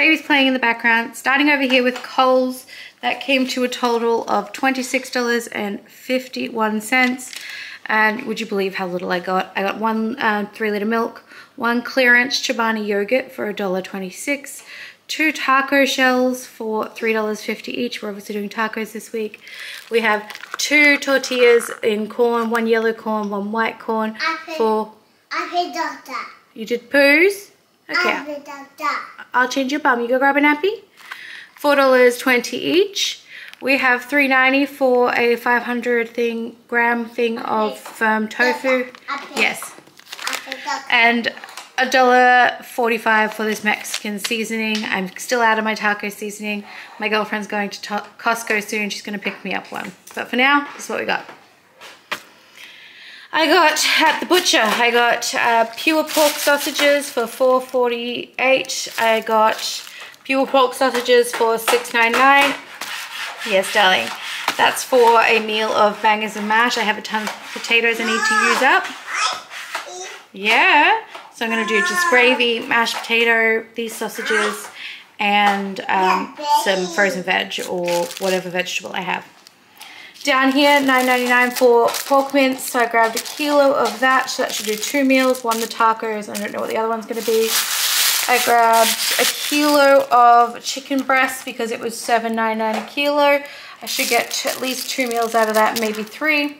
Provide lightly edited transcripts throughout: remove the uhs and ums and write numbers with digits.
Baby's playing in the background. Starting over here with Coles, that came to a total of $26.51. And would you believe how little I got? I got one 3-litre milk, one clearance Chobani yogurt for $1.26, 2 taco shells for $3.50 each. We're obviously doing tacos this week. We have 2 tortillas in corn, 1 yellow corn, 1 white corn for... I did that. You did poos? Okay. I did that. I'll change your bum. You go grab a nappy. $4.20 each. We have $3.90 for a 500 gram thing of firm tofu. Yes. And $1.45 for this Mexican seasoning. I'm still out of my taco seasoning. My girlfriend's going to Costco soon. She's going to pick me up one. But for now, this is what we got. I got at the butcher, I got pure pork sausages for $4.48. I got pure pork sausages for $6.99. Yes, darling. That's for a meal of bangers and mash. I have a ton of potatoes I need to use up. Yeah. So I'm going to do just gravy, mashed potato, these sausages, and some frozen veg or whatever vegetable I have. Down here, $9.99 for pork mince. So I grabbed a kilo of that. So that should do 2 meals. One the tacos. I don't know what the other one's going to be. I grabbed a kilo of chicken breast because it was $7.99 a kilo. I should get at least 2 meals out of that, maybe 3.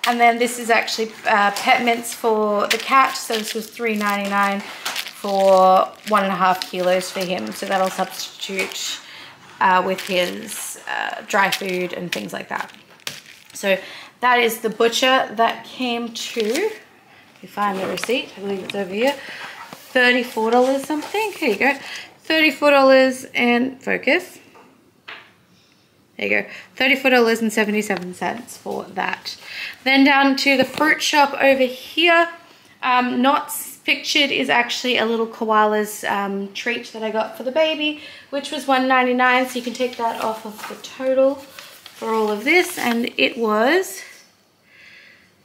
And then this is actually pet mince for the cat. So this was $3.99 for 1.5 kilos for him. So that'll substitute with his dry food and things like that. So that is the butcher. That came to, if you find the receipt, I believe it's over here, $34 something. Here you go. $34 and focus. There you go. $34.77 for that. Then down to the fruit shop over here. Not pictured is actually a little koala's treat that I got for the baby, which was $1.99. So you can take that off of the total for all of this, and it was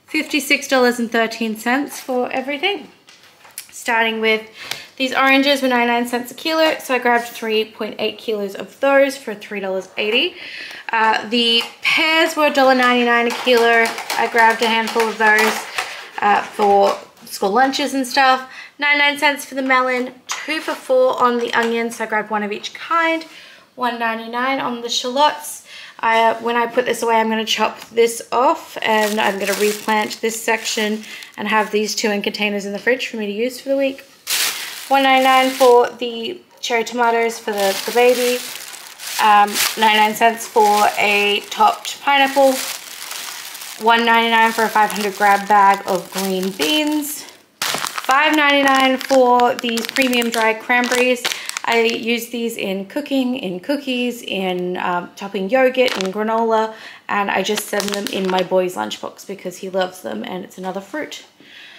$56.13 for everything. Starting with these oranges were 99 cents a kilo, so I grabbed 3.8 kilos of those for $3.80. The pears were $1.99 a kilo. I grabbed a handful of those for school lunches and stuff. 99 cents for the melon, 2 for $4 on the onions, so I grabbed 1 of each kind. $1.99 on the shallots. When I put this away, I'm going to chop this off and I'm going to replant this section and have these 2 in containers in the fridge for me to use for the week. $1.99 for the cherry tomatoes for the baby. 99 cents for a topped pineapple. $1.99 for a 500 grab bag of green beans. $5.99 for these premium dried cranberries. I use these in cooking, in cookies, in topping yogurt, in granola, and I just send them in my boy's lunchbox because he loves them and it's another fruit.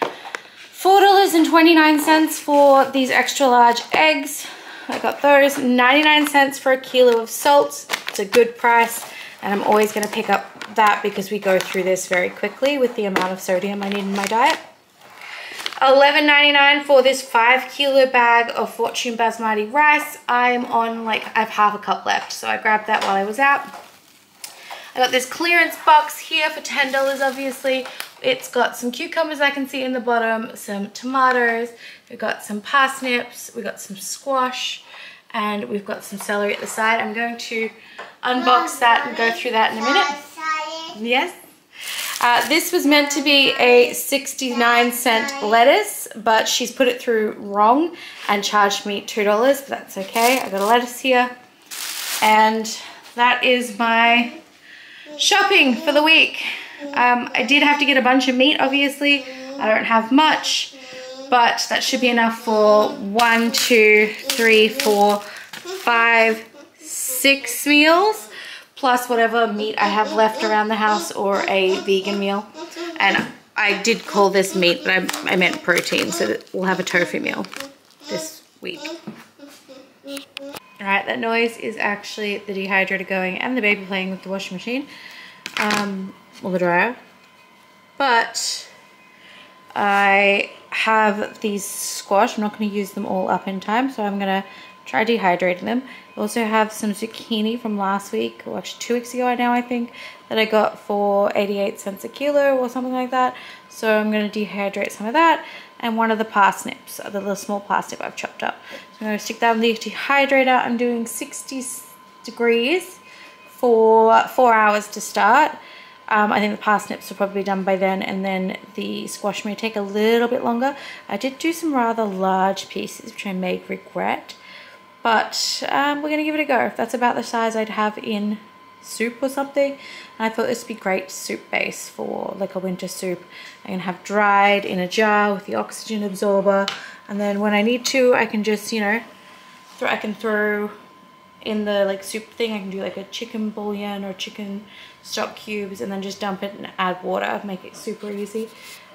$4.29 for these extra large eggs. I got those. 99 cents for a kilo of salt. It's a good price, and I'm always going to pick up that because we go through this very quickly with the amount of sodium I need in my diet. $11.99 for this 5 kilo bag of Fortune Basmati rice. I'm on I have half a cup left, so I grabbed that while I was out. I got this clearance box here for $10, obviously. It's got some cucumbers I can see in the bottom, some tomatoes, we've got some parsnips, we've got some squash, and we've got some celery at the side. I'm going to unbox that and go through that in a minute. Yes. This was meant to be a 69-cent lettuce, but she's put it through wrong and charged me $2, but that's okay. I got a lettuce here, and that is my shopping for the week. I did have to get a bunch of meat, obviously. I don't have much, but that should be enough for 1, 2, 3, 4, 5, 6 meals, plus whatever meat I have left around the house or a vegan meal. And I did call this meat, but I meant protein, so that we'll have a tofu meal this week. Alright, that noise is actually the dehydrator going and the baby playing with the washing machine. Or the dryer. But I have these squash. I'm not going to use them all up in time, so I'm going to try dehydrating them. I also have some zucchini from last week, or actually 2 weeks ago now I think, that I got for 88 cents a kilo or something like that. So I'm going to dehydrate some of that, and one of the parsnips, the little small parsnip I've chopped up. So I'm going to stick that in the dehydrator. I'm doing 60 degrees for 4 hours to start. I think the parsnips are probably done by then, and then the squash may take a little bit longer. I did do some rather large pieces, which I may regret, but we're going to give it a go. That's about the size I'd have in soup or something, and I thought this would be great soup base for like a winter soup. I can have dried in a jar with the oxygen absorber, and then when I need to, I can just, you know, I can throw in the like soup thing. I can do like a chicken bouillon or chicken stock cubes, and then just dump it and add water, make it super easy.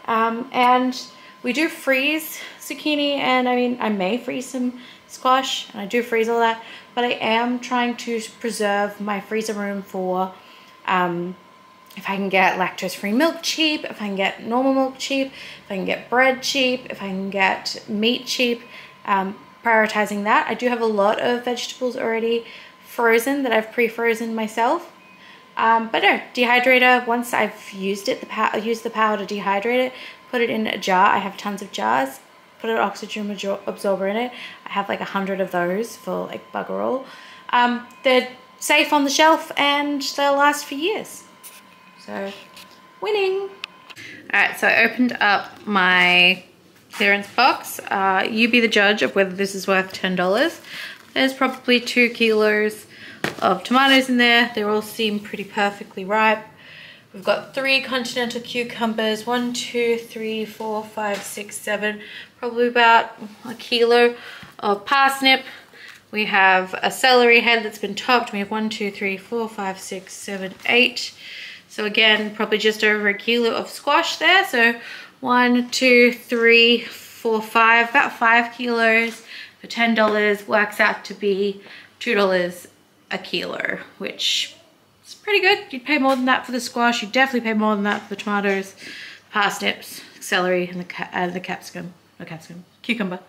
And we do freeze zucchini, and I mean, I may freeze some squash, and I do freeze all that, but I am trying to preserve my freezer room for if I can get lactose-free milk cheap, if I can get normal milk cheap, if I can get bread cheap, if I can get meat cheap, prioritizing that. I do have a lot of vegetables already frozen that I've pre-frozen myself. But no, dehydrator, once I've used it, use the power to dehydrate it, put it in a jar. I have tons of jars, put an oxygen absorber in it. I have like 100 of those for like bugger all. They're safe on the shelf and they'll last for years. So, winning. Alright, so I opened up my clearance box. You be the judge of whether this is worth $10. There's probably 2 kilos of tomatoes in there. They all seem pretty perfectly ripe. We've got 3 continental cucumbers, 1, 2, 3, 4, 5, 6, 7, probably about a kilo of parsnip. We have a celery head that's been topped. We have 1, 2, 3, 4, 5, 6, 7, 8. So again, probably just over a kilo of squash there. So 1, 2, 3, 4, 5, about 5 kilos for $10 works out to be $2 a kilo, which is pretty good. You'd pay more than that for the squash. You'd definitely pay more than that for the tomatoes, parsnips, celery, and the capsicum, no capsicum, cucumber.